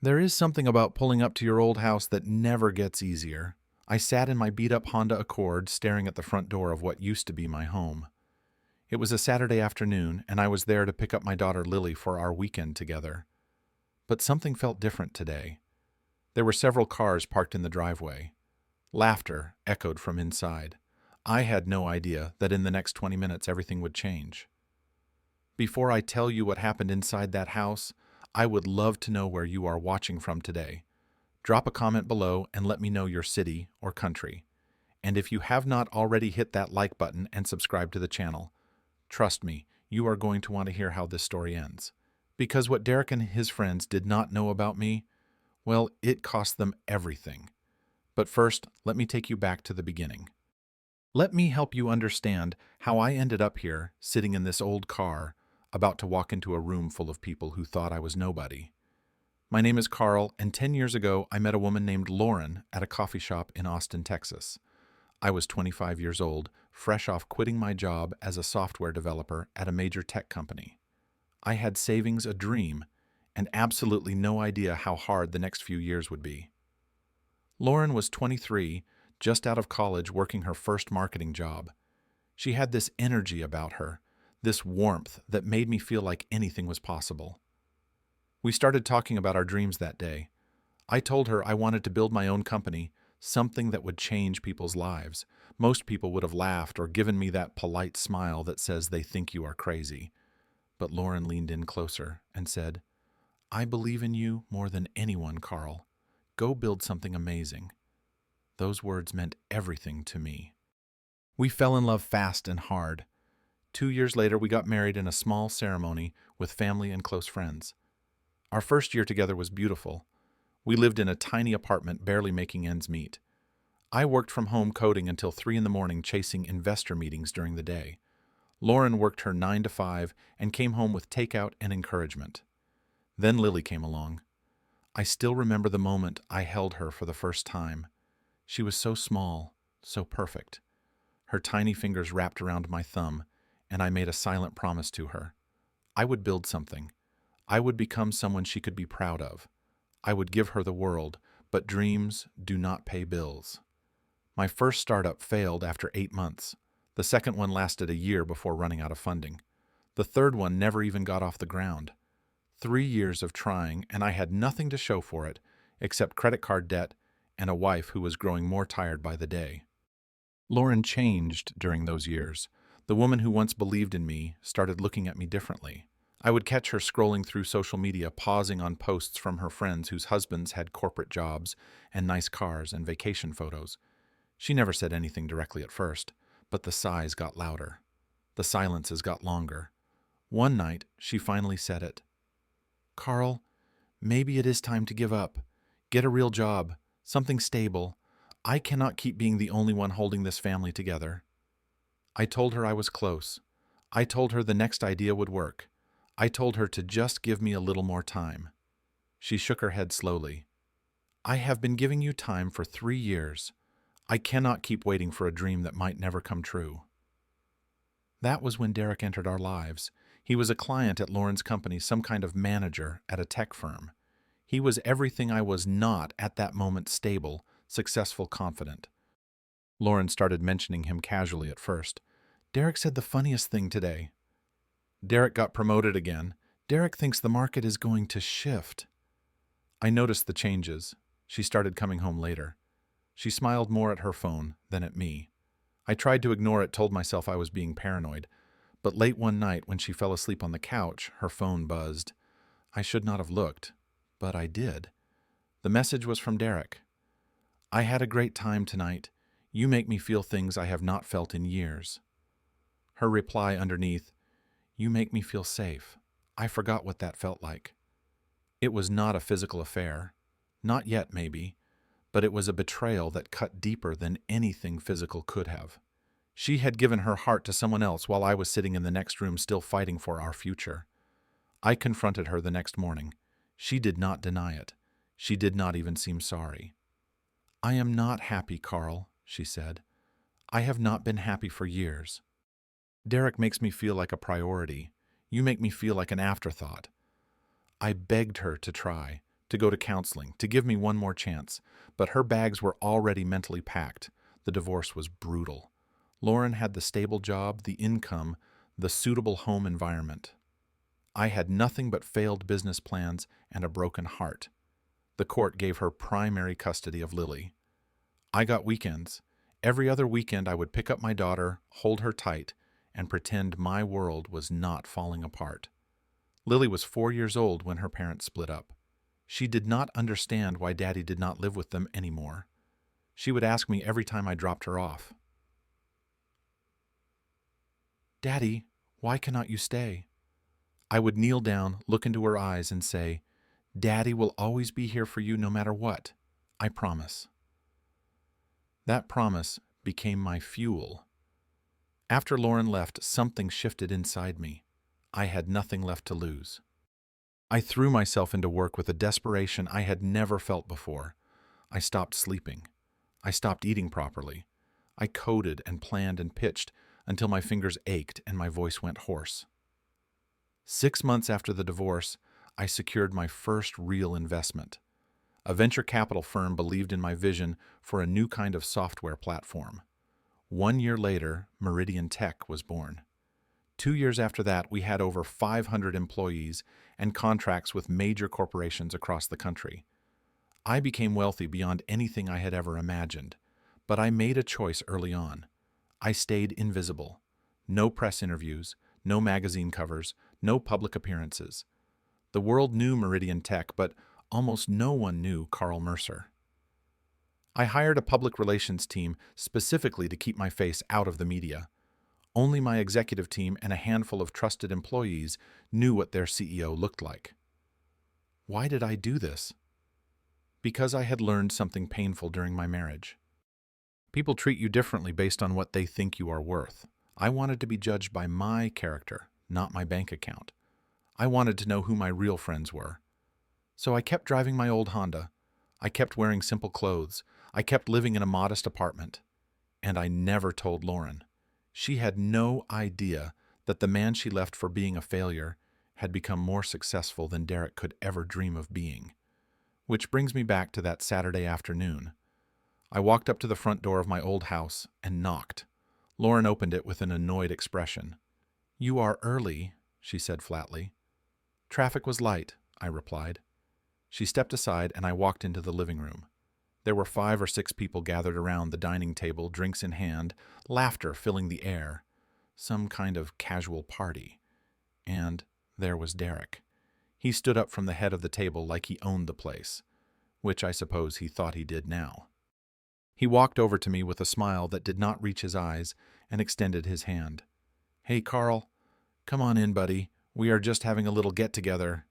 There is something about pulling up to your old house that never gets easier. I sat in my beat-up Honda Accord staring at the front door of what used to be my home. It was a Saturday afternoon, and I was there to pick up my daughter Lily for our weekend together. But something felt different today. There were several cars parked in the driveway. Laughter echoed from inside. I had no idea that in the next 20 minutes everything would change. Before I tell you what happened inside that house, I would love to know where you are watching from today. Drop a comment below and let me know your city or country. And if you have not already hit that like button and subscribe to the channel, trust me, you are going to want to hear how this story ends. Because what Derek and his friends did not know about me, well, it cost them everything. But first, let me take you back to the beginning. Let me help you understand how I ended up here, sitting in this old car, about to walk into a room full of people who thought I was nobody. My name is Carl, and 10 years ago I met a woman named Lauren at a coffee shop in Austin, Texas. I was 25 years old, fresh off quitting my job as a software developer at a major tech company. I had savings, a dream, and absolutely no idea how hard the next few years would be. Lauren was 23, just out of college working her first marketing job. She had this energy about her, this warmth that made me feel like anything was possible. We started talking about our dreams that day. I told her I wanted to build my own company, something that would change people's lives. Most people would have laughed or given me that polite smile that says they think you are crazy. But Lauren leaned in closer and said, "I believe in you more than anyone, Carl. Go build something amazing." Those words meant everything to me. We fell in love fast and hard. 2 years later, we got married in a small ceremony with family and close friends. Our first year together was beautiful. We lived in a tiny apartment, barely making ends meet. I worked from home coding until 3 in the morning, chasing investor meetings during the day. Lauren worked her 9 to 5 and came home with takeout and encouragement. Then Lily came along. I still remember the moment I held her for the first time. She was so small, so perfect. Her tiny fingers wrapped around my thumb, and I made a silent promise to her. I would build something. I would become someone she could be proud of. I would give her the world, but dreams do not pay bills. My first startup failed after 8 months. The second one lasted a year before running out of funding. The third one never even got off the ground. 3 years of trying, and I had nothing to show for it except credit card debt and a wife who was growing more tired by the day. Lauren changed during those years. The woman who once believed in me started looking at me differently. I would catch her scrolling through social media, pausing on posts from her friends whose husbands had corporate jobs and nice cars and vacation photos. She never said anything directly at first, but the sighs got louder. The silences got longer. One night, she finally said it. "Carl, maybe it is time to give up. Get a real job, something stable. I cannot keep being the only one holding this family together." I told her I was close. I told her the next idea would work. I told her to just give me a little more time. She shook her head slowly. "I have been giving you time for 3 years. I cannot keep waiting for a dream that might never come true." That was when Derek entered our lives. He was a client at Lauren's company, some kind of manager at a tech firm. He was everything I was not at that moment: stable, successful, confident. Lauren started mentioning him casually at first. "Derek said the funniest thing today. Derek got promoted again. Derek thinks the market is going to shift." I noticed the changes. She started coming home later. She smiled more at her phone than at me. I tried to ignore it, told myself I was being paranoid. But late one night, when she fell asleep on the couch, her phone buzzed. I should not have looked, but I did. The message was from Derek. "I had a great time tonight. You make me feel things I have not felt in years." Her reply underneath, "You make me feel safe." I forgot what that felt like. It was not a physical affair. Not yet, maybe. But it was a betrayal that cut deeper than anything physical could have. She had given her heart to someone else while I was sitting in the next room still fighting for our future. I confronted her the next morning. She did not deny it. She did not even seem sorry. "I am not happy, Carl," she said. "I have not been happy for years. Derek makes me feel like a priority. You make me feel like an afterthought." I begged her to try, to go to counseling, to give me one more chance, but her bags were already mentally packed. The divorce was brutal. Lauren had the stable job, the income, the suitable home environment. I had nothing but failed business plans and a broken heart. The court gave her primary custody of Lily. I got weekends. Every other weekend I would pick up my daughter, hold her tight, and pretend my world was not falling apart. Lily was 4 years old when her parents split up. She did not understand why Daddy did not live with them anymore. She would ask me every time I dropped her off, "Daddy, why cannot you stay?" I would kneel down, look into her eyes, and say, "Daddy will always be here for you no matter what. I promise." That promise became my fuel. After Lauren left, something shifted inside me. I had nothing left to lose. I threw myself into work with a desperation I had never felt before. I stopped sleeping. I stopped eating properly. I coded and planned and pitched until my fingers ached and my voice went hoarse. 6 months after the divorce, I secured my first real investment. A venture capital firm believed in my vision for a new kind of software platform. 1 year later, Meridian Tech was born. 2 years after that, we had over 500 employees and contracts with major corporations across the country. I became wealthy beyond anything I had ever imagined, but I made a choice early on. I stayed invisible. No press interviews, no magazine covers, no public appearances. The world knew Meridian Tech, but almost no one knew Carl Mercer. I hired a public relations team specifically to keep my face out of the media. Only my executive team and a handful of trusted employees knew what their CEO looked like. Why did I do this? Because I had learned something painful during my marriage. People treat you differently based on what they think you are worth. I wanted to be judged by my character, not my bank account. I wanted to know who my real friends were. So I kept driving my old Honda. I kept wearing simple clothes. I kept living in a modest apartment. And I never told Lauren. She had no idea that the man she left for being a failure had become more successful than Derek could ever dream of being. Which brings me back to that Saturday afternoon. I walked up to the front door of my old house and knocked. Lauren opened it with an annoyed expression. "You are early," she said flatly. "Traffic was light," I replied. She stepped aside and I walked into the living room. There were 5 or 6 people gathered around the dining table, drinks in hand, laughter filling the air. Some kind of casual party. And there was Derek. He stood up from the head of the table like he owned the place, which I suppose he thought he did now. He walked over to me with a smile that did not reach his eyes and extended his hand. "Hey, Carl. Come on in, buddy. We are just having a little get-together."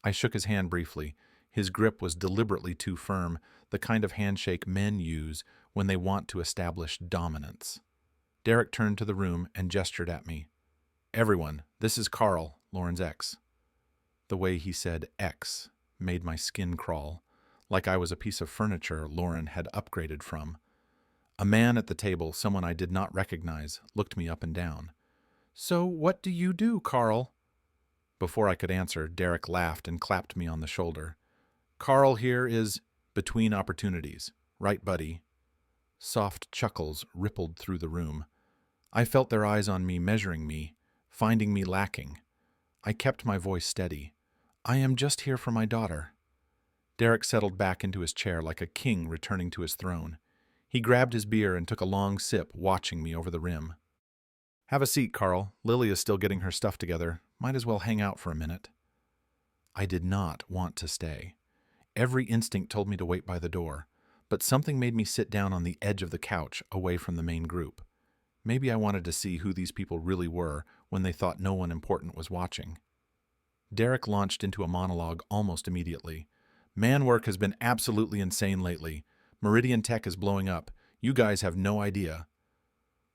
I shook his hand briefly. His grip was deliberately too firm, the kind of handshake men use when they want to establish dominance. Derek turned to the room and gestured at me. "Everyone, this is Carl, Lauren's ex." The way he said ex made my skin crawl, like I was a piece of furniture Lauren had upgraded from. A man at the table, someone I did not recognize, looked me up and down. "So what do you do, Carl?" Before I could answer, Derek laughed and clapped me on the shoulder. "Carl here is between opportunities. Right, buddy?" Soft chuckles rippled through the room. I felt their eyes on me, measuring me, finding me lacking. I kept my voice steady. "I am just here for my daughter." Derek settled back into his chair like a king returning to his throne. He grabbed his beer and took a long sip, watching me over the rim. "Have a seat, Carl. Lily is still getting her stuff together. Might as well hang out for a minute." I did not want to stay. Every instinct told me to wait by the door, but something made me sit down on the edge of the couch, away from the main group. Maybe I wanted to see who these people really were when they thought no one important was watching. Derek launched into a monologue almost immediately. "Man work has been absolutely insane lately. Meridian Tech is blowing up. You guys have no idea."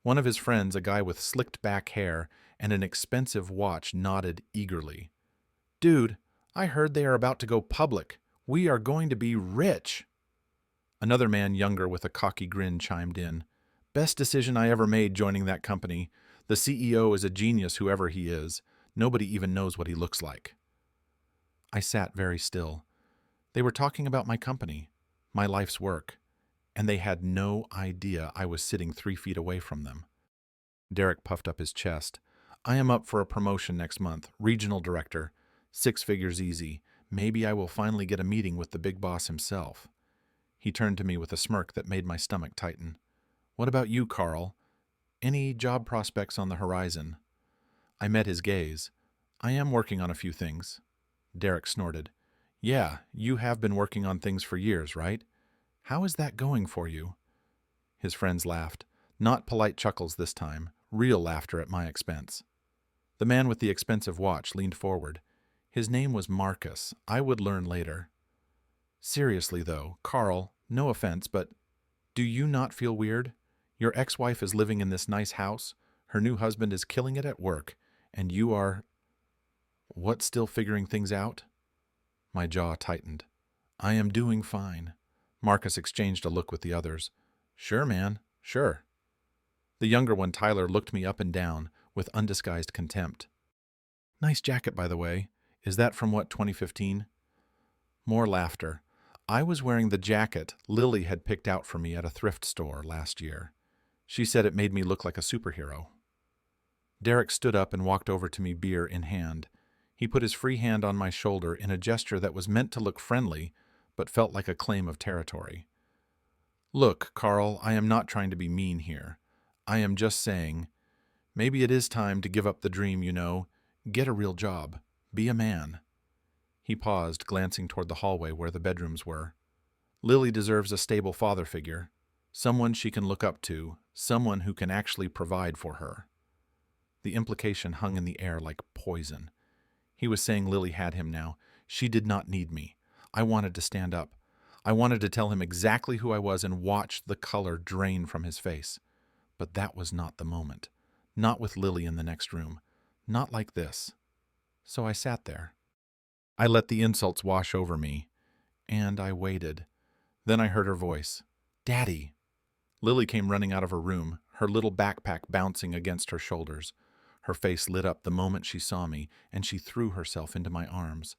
One of his friends, a guy with slicked back hair and an expensive watch, nodded eagerly. "Dude, I heard they are about to go public. We are going to be rich." Another man, younger with a cocky grin, chimed in. "Best decision I ever made joining that company. The CEO is a genius, whoever he is. Nobody even knows what he looks like." I sat very still. They were talking about my company, my life's work, and they had no idea I was sitting 3 feet away from them. Derek puffed up his chest. I am up for a promotion next month, regional director, 6 figures easy. Maybe I will finally get a meeting with the big boss himself. He turned to me with a smirk that made my stomach tighten. What about you, Carl? Any job prospects on the horizon? I met his gaze. I am working on a few things. Derek snorted. Yeah, you have been working on things for years, right? How is that going for you? His friends laughed. Not polite chuckles this time, real laughter at my expense. The man with the expensive watch leaned forward. His name was Marcus. I would learn later. Seriously, though, Carl, no offense, but do you not feel weird? Your ex-wife is living in this nice house, her new husband is killing it at work, and you are, what, still figuring things out? My jaw tightened. I am doing fine. Marcus exchanged a look with the others. Sure, man, sure. The younger one, Tyler, looked me up and down with undisguised contempt. Nice jacket, by the way. Is that from what, 2015? More laughter. I was wearing the jacket Lily had picked out for me at a thrift store last year. She said it made me look like a superhero. Derek stood up and walked over to me, beer in hand. He put his free hand on my shoulder in a gesture that was meant to look friendly, but felt like a claim of territory. Look, Carl, I am not trying to be mean here. I am just saying, maybe it is time to give up the dream, you know. Get a real job. Be a man. He paused, glancing toward the hallway where the bedrooms were. Lily deserves a stable father figure, someone she can look up to, someone who can actually provide for her. The implication hung in the air like poison. He was saying Lily had him now. She did not need me. I wanted to stand up. I wanted to tell him exactly who I was and watch the color drain from his face. But that was not the moment. Not with Lily in the next room. Not like this. So I sat there. I let the insults wash over me, and I waited. Then I heard her voice. Daddy! Lily came running out of her room, her little backpack bouncing against her shoulders. Her face lit up the moment she saw me, and she threw herself into my arms.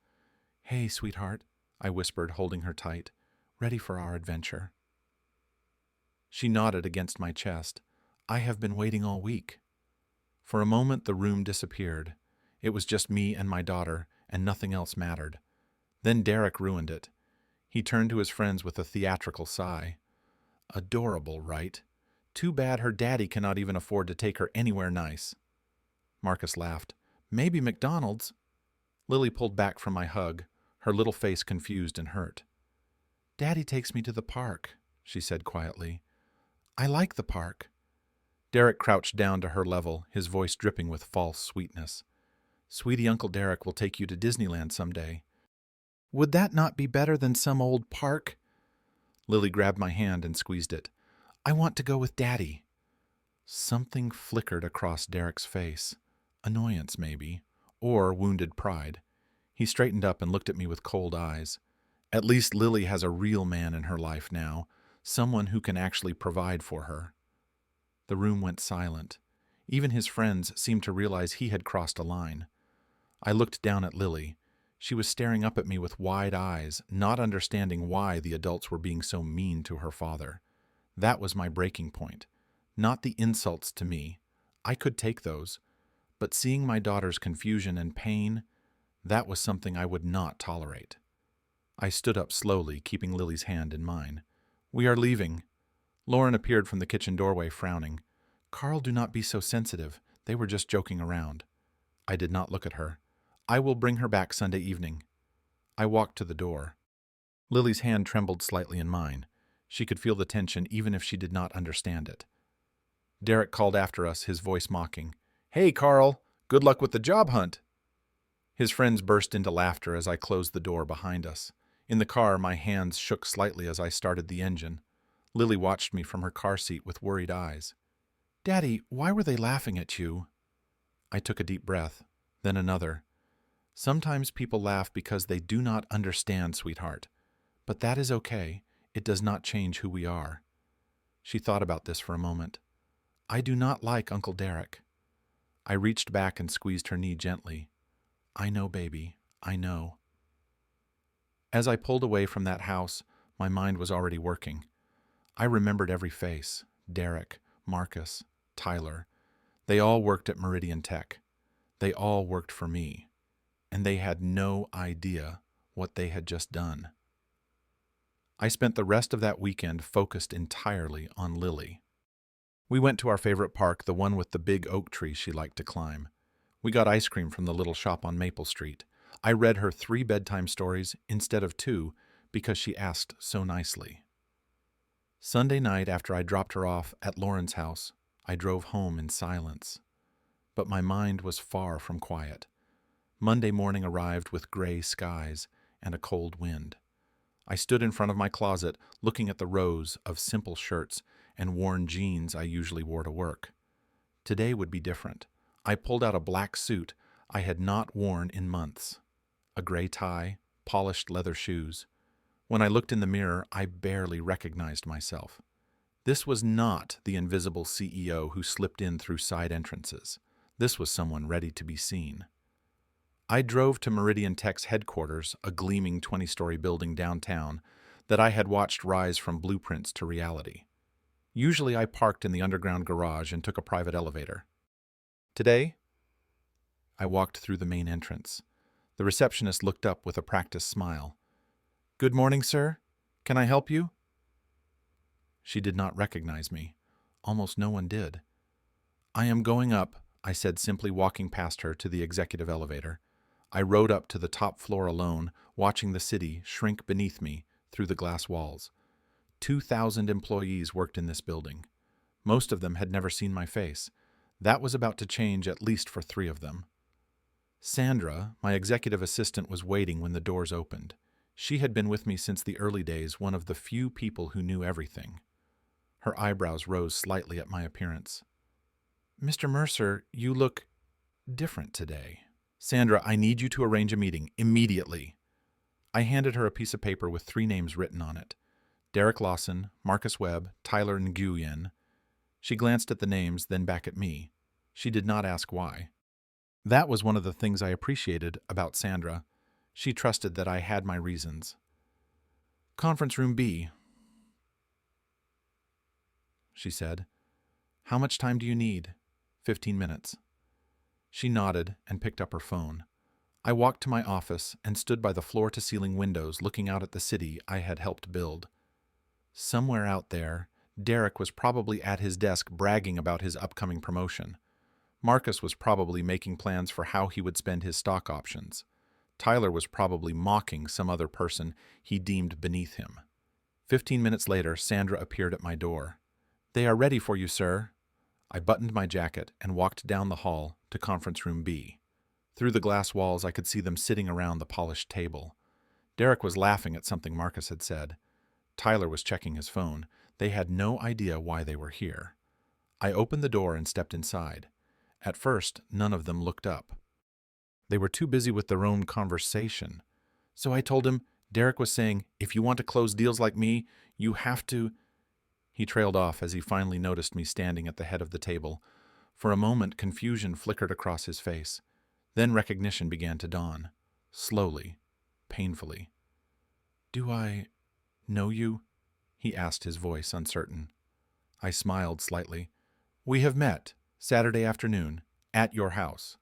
Hey, sweetheart, I whispered, holding her tight. Ready for our adventure? She nodded against my chest. I have been waiting all week. For a moment, the room disappeared. It was just me and my daughter, and nothing else mattered. Then Derek ruined it. He turned to his friends with a theatrical sigh. Adorable, right? Too bad her daddy cannot even afford to take her anywhere nice. Marcus laughed. Maybe McDonald's. Lily pulled back from my hug, her little face confused and hurt. Daddy takes me to the park, she said quietly. I like the park. Derek crouched down to her level, his voice dripping with false sweetness. Sweetie, Uncle Derek will take you to Disneyland someday. Would that not be better than some old park? Lily grabbed my hand and squeezed it. I want to go with Daddy. Something flickered across Derek's face. Annoyance, maybe, or wounded pride. He straightened up and looked at me with cold eyes. At least Lily has a real man in her life now, someone who can actually provide for her. The room went silent. Even his friends seemed to realize he had crossed a line. I looked down at Lily. She was staring up at me with wide eyes, not understanding why the adults were being so mean to her father. That was my breaking point. Not the insults to me. I could take those. But seeing my daughter's confusion and pain, that was something I would not tolerate. I stood up slowly, keeping Lily's hand in mine. We are leaving. Lauren appeared from the kitchen doorway, frowning. Carl, do not be so sensitive. They were just joking around. I did not look at her. I will bring her back Sunday evening. I walked to the door. Lily's hand trembled slightly in mine. She could feel the tension even if she did not understand it. Derek called after us, his voice mocking. Hey, Carl, good luck with the job hunt. His friends burst into laughter as I closed the door behind us. In the car, my hands shook slightly as I started the engine. Lily watched me from her car seat with worried eyes. Daddy, why were they laughing at you? I took a deep breath, then another. Sometimes people laugh because they do not understand, sweetheart. But that is okay. It does not change who we are. She thought about this for a moment. I do not like Uncle Derek. I reached back and squeezed her knee gently. I know, baby. I know. As I pulled away from that house, my mind was already working. I remembered every face: Derek, Marcus, Tyler. They all worked at Meridian Tech. They all worked for me. And they had no idea what they had just done. I spent the rest of that weekend focused entirely on Lily. We went to our favorite park, the one with the big oak tree she liked to climb. We got ice cream from the little shop on Maple Street. I read her 3 bedtime stories instead of 2 because she asked so nicely. Sunday night, after I dropped her off at Lauren's house, I drove home in silence. But my mind was far from quiet. Monday morning arrived with gray skies and a cold wind. I stood in front of my closet looking at the rows of simple shirts and worn jeans I usually wore to work. Today would be different. I pulled out a black suit I had not worn in months, a gray tie, polished leather shoes. When I looked in the mirror, I barely recognized myself. This was not the invisible CEO who slipped in through side entrances. This was someone ready to be seen. I drove to Meridian Tech's headquarters, a gleaming 20-story building downtown that I had watched rise from blueprints to reality. Usually I parked in the underground garage and took a private elevator. Today, I walked through the main entrance. The receptionist looked up with a practiced smile. "Good morning, sir. Can I help you?" She did not recognize me. Almost no one did. "I am going up," I said, simply walking past her to the executive elevator. I rode up to the top floor alone, watching the city shrink beneath me through the glass walls. 2,000 employees worked in this building. Most of them had never seen my face. That was about to change, at least for 3 of them. Sandra, my executive assistant, was waiting when the doors opened. She had been with me since the early days, one of the few people who knew everything. Her eyebrows rose slightly at my appearance. "Mr. Mercer, you look different today." "Sandra, I need you to arrange a meeting immediately." I handed her a piece of paper with 3 names written on it: Derek Lawson, Marcus Webb, Tyler Nguyen. She glanced at the names, then back at me. She did not ask why. That was one of the things I appreciated about Sandra. She trusted that I had my reasons. "Conference room B," she said. "How much time do you need?" 15 minutes. She nodded and picked up her phone. I walked to my office and stood by the floor-to-ceiling windows looking out at the city I had helped build. Somewhere out there, Derek was probably at his desk bragging about his upcoming promotion. Marcus was probably making plans for how he would spend his stock options. Tyler was probably mocking some other person he deemed beneath him. 15 minutes later, Sandra appeared at my door. "They are ready for you, sir." I buttoned my jacket and walked down the hall to conference room B. Through the glass walls, I could see them sitting around the polished table. Derek was laughing at something Marcus had said. Tyler was checking his phone. They had no idea why they were here. I opened the door and stepped inside. At first, none of them looked up. They were too busy with their own conversation. So I told him, Derek was saying, "If you want to close deals like me, you have to..." He trailed off as he finally noticed me standing at the head of the table. For a moment, confusion flickered across his face. Then recognition began to dawn. Slowly, painfully. "Do I know you?" he asked, his voice uncertain. I smiled slightly. "We have met, Saturday afternoon, at your house."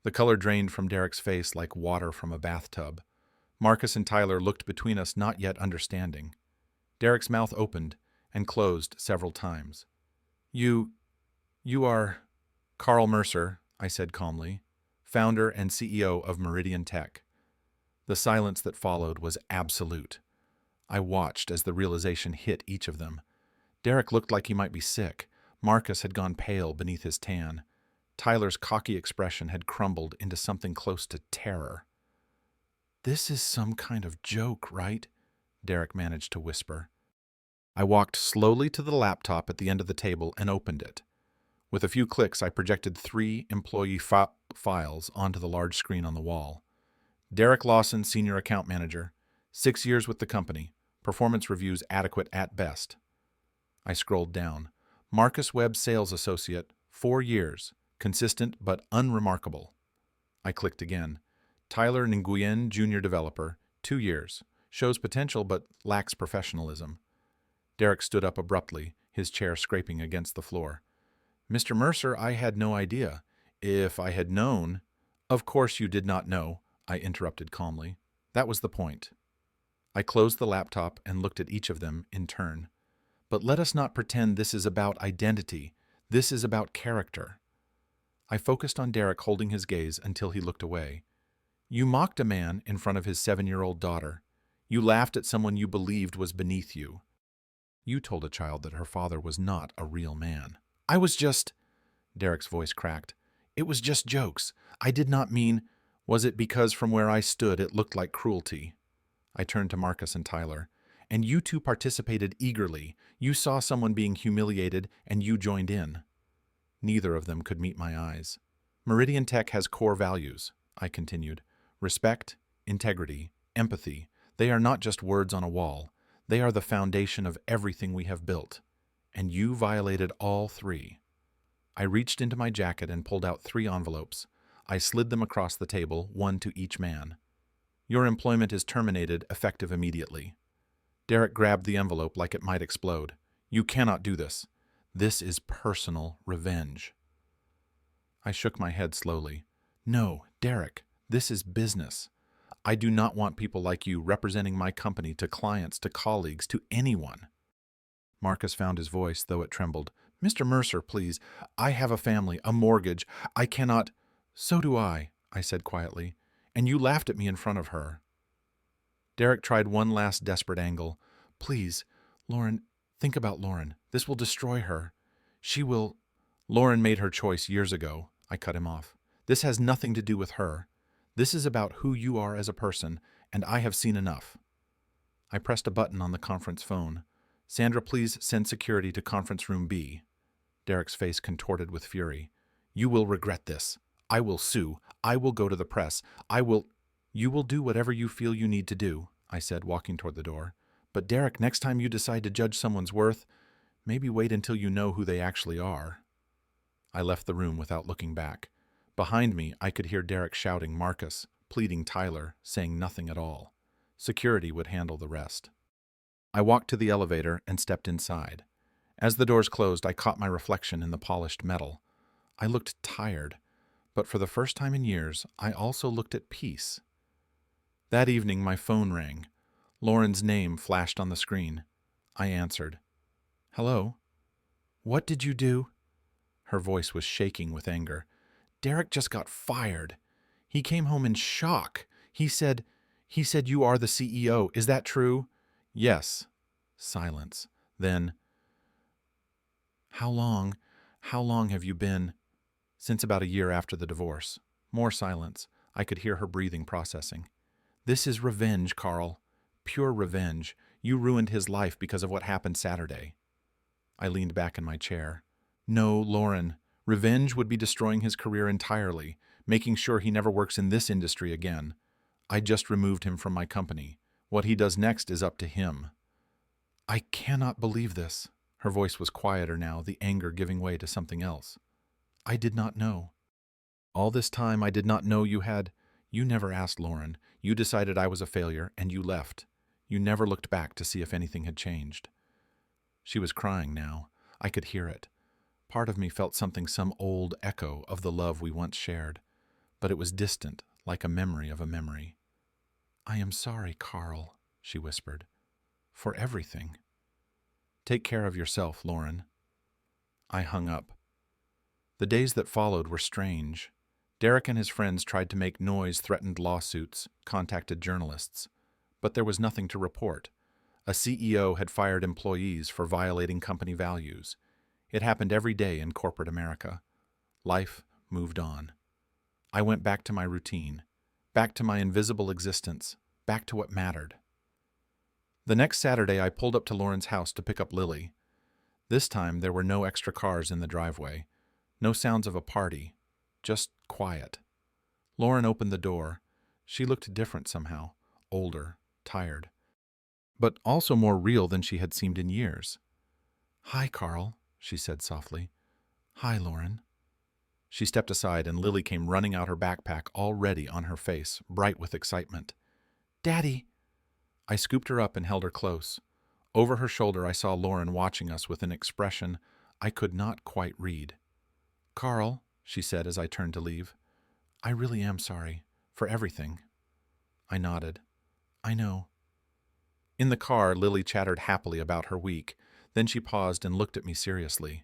The color drained from Derek's face like water from a bathtub. Marcus and Tyler looked between us, not yet understanding. Derek's mouth opened and closed several times. You are Carl Mercer," I said calmly, "founder and CEO of Meridian Tech." The silence that followed was absolute. I watched as the realization hit each of them. Derek looked like he might be sick. Marcus had gone pale beneath his tan. Tyler's cocky expression had crumbled into something close to terror. "This is some kind of joke, right?" Derek managed to whisper. I walked slowly to the laptop at the end of the table and opened it. With a few clicks, I projected 3 employee files onto the large screen on the wall. Derek Lawson, Senior Account Manager, 6 years with the company, performance reviews adequate at best. I scrolled down. Marcus Webb, Sales Associate, 4 years, consistent but unremarkable. I clicked again. Tyler Nguyen, Junior Developer, 2 years. Shows potential but lacks professionalism. Derek stood up abruptly, his chair scraping against the floor. Mr. Mercer, I had no idea. If I had known— Of course you did not know, I interrupted calmly. That was the point. I closed the laptop and looked at each of them in turn. But let us not pretend this is about identity. This is about character. I focused on Derek holding his gaze until he looked away. You mocked a man in front of his 7-year-old daughter. You laughed at someone you believed was beneath you. You told a child that her father was not a real man. I was just— Derek's voice cracked. It was just jokes. I did not mean— Was it because from where I stood it looked like cruelty? I turned to Marcus and Tyler. And you two participated eagerly. You saw someone being humiliated, and you joined in. Neither of them could meet my eyes. Meridian Tech has core values, I continued. Respect, integrity, empathy. They are not just words on a wall. They are the foundation of everything we have built. And you violated all three. I reached into my jacket and pulled out 3 envelopes. I slid them across the table, 1 to each man. Your employment is terminated, effective immediately. Derek grabbed the envelope like it might explode. You cannot do this. This is personal revenge. I shook my head slowly. No, Derek, this is business. I do not want people like you representing my company to clients, to colleagues, to anyone. Marcus found his voice, though it trembled. Mr. Mercer, please. I have a family, a mortgage. I cannot— So do I said quietly. And you laughed at me in front of her. Derek tried one last desperate angle. Please, Lauren, think about Lauren. This will destroy her. She will— Lauren made her choice years ago, I cut him off. This has nothing to do with her. This is about who you are as a person, and I have seen enough. I pressed a button on the conference phone. Sandra, please send security to conference room B. Derek's face contorted with fury. You will regret this. I will sue. I will go to the press. You will do whatever you feel you need to do, I said, walking toward the door. But Derek, next time you decide to judge someone's worth, maybe wait until you know who they actually are. I left the room without looking back. Behind me, I could hear Derek shouting Marcus, pleading Tyler, saying nothing at all. Security would handle the rest. I walked to the elevator and stepped inside. As the doors closed, I caught my reflection in the polished metal. I looked tired, but for the first time in years, I also looked at peace. That evening, my phone rang. Lauren's name flashed on the screen. I answered. Hello? What did you do? Her voice was shaking with anger. Derek just got fired. He came home in shock. He said you are the CEO. Is that true? Yes. Silence. Then, How long have you been? Since about a year after the divorce. More silence. I could hear her breathing, processing. This is revenge, Carl. Pure revenge. You ruined his life because of what happened Saturday. I leaned back in my chair. No, Lauren. Revenge would be destroying his career entirely, making sure he never works in this industry again. I just removed him from my company. What he does next is up to him. I cannot believe this. Her voice was quieter now, the anger giving way to something else. I did not know. All this time I did not know you had— You never asked Lauren. You decided I was a failure, and you left. You never looked back to see if anything had changed. She was crying now. I could hear it. Part of me felt some old echo of the love we once shared, but it was distant, like a memory of a memory. I am sorry, Carl, she whispered. For everything. Take care of yourself, Lauren. I hung up. The days that followed were strange. Derek and his friends tried to make noise, threatened lawsuits, contacted journalists. But there was nothing to report. A CEO had fired employees for violating company values. It happened every day in corporate America. Life moved on. I went back to my routine, back to my invisible existence, back to what mattered. The next Saturday, I pulled up to Lauren's house to pick up Lily. This time, there were no extra cars in the driveway, no sounds of a party, just quiet. Lauren opened the door. She looked different somehow, older, tired, but also more real than she had seemed in years. Hi, Carl, she said softly. Hi, Lauren. She stepped aside and Lily came running out, her backpack already on her face, bright with excitement. Daddy! I scooped her up and held her close. Over her shoulder, I saw Lauren watching us with an expression I could not quite read. Carl, she said as I turned to leave, I really am sorry. For everything. I nodded. I know. In the car, Lily chattered happily about her week. Then she paused and looked at me seriously.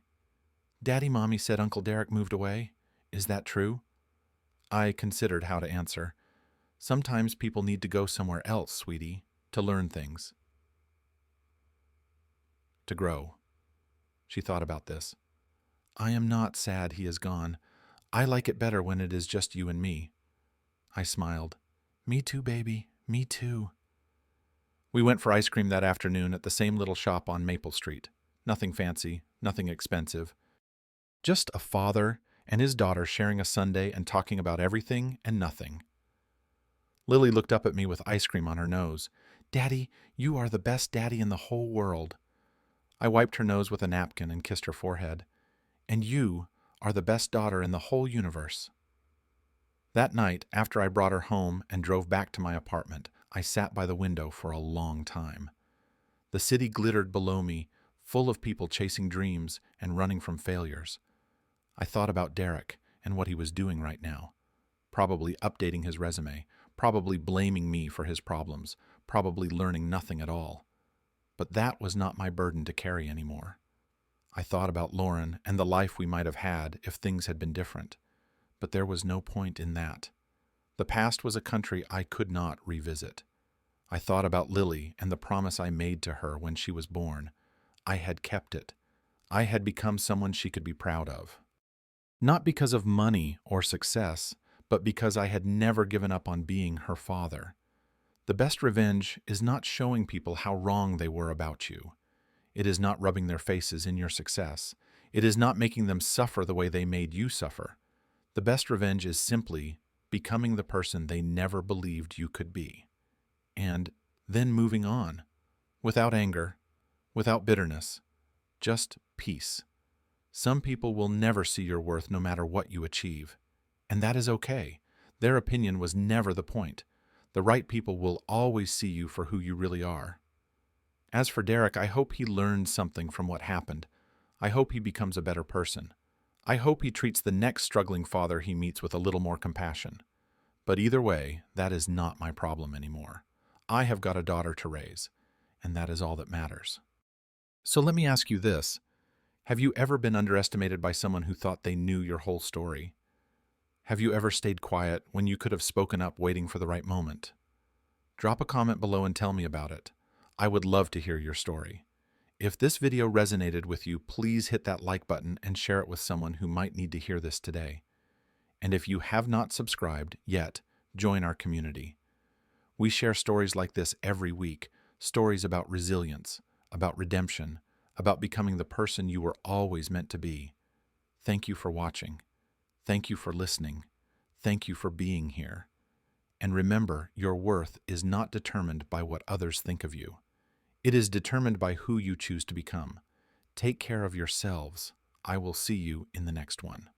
Daddy, Mommy said Uncle Derek moved away. Is that true? I considered how to answer. Sometimes people need to go somewhere else, sweetie, to learn things. To grow. She thought about this. I am not sad he is gone. I like it better when it is just you and me. I smiled. Me too, baby. Me too. We went for ice cream that afternoon at the same little shop on Maple Street. Nothing fancy, nothing expensive. Just a father and his daughter sharing a sundae and talking about everything and nothing. Lily looked up at me with ice cream on her nose. Daddy, you are the best daddy in the whole world. I wiped her nose with a napkin and kissed her forehead. And you are the best daughter in the whole universe. That night, after I brought her home and drove back to my apartment, I sat by the window for a long time. The city glittered below me, full of people chasing dreams and running from failures. I thought about Derek and what he was doing right now. Probably updating his resume, probably blaming me for his problems, probably learning nothing at all. But that was not my burden to carry anymore. I thought about Lauren and the life we might have had if things had been different. But there was no point in that. The past was a country I could not revisit. I thought about Lily and the promise I made to her when she was born. I had kept it. I had become someone she could be proud of. Not because of money or success, but because I had never given up on being her father. The best revenge is not showing people how wrong they were about you. It is not rubbing their faces in your success. It is not making them suffer the way they made you suffer. The best revenge is simply becoming the person they never believed you could be. And then moving on, without anger, without bitterness, just peace. Some people will never see your worth no matter what you achieve. And that is okay. Their opinion was never the point. The right people will always see you for who you really are. As for Derek, I hope he learned something from what happened. I hope he becomes a better person. I hope he treats the next struggling father he meets with a little more compassion. But either way, that is not my problem anymore. I have got a daughter to raise, and that is all that matters. So let me ask you this. Have you ever been underestimated by someone who thought they knew your whole story? Have you ever stayed quiet when you could have spoken up waiting for the right moment? Drop a comment below and tell me about it. I would love to hear your story. If this video resonated with you, please hit that like button and share it with someone who might need to hear this today. And if you have not subscribed yet, join our community. We share stories like this every week, stories about resilience, about redemption, about becoming the person you were always meant to be. Thank you for watching. Thank you for listening. Thank you for being here. And remember, your worth is not determined by what others think of you. It is determined by who you choose to become. Take care of yourselves. I will see you in the next one.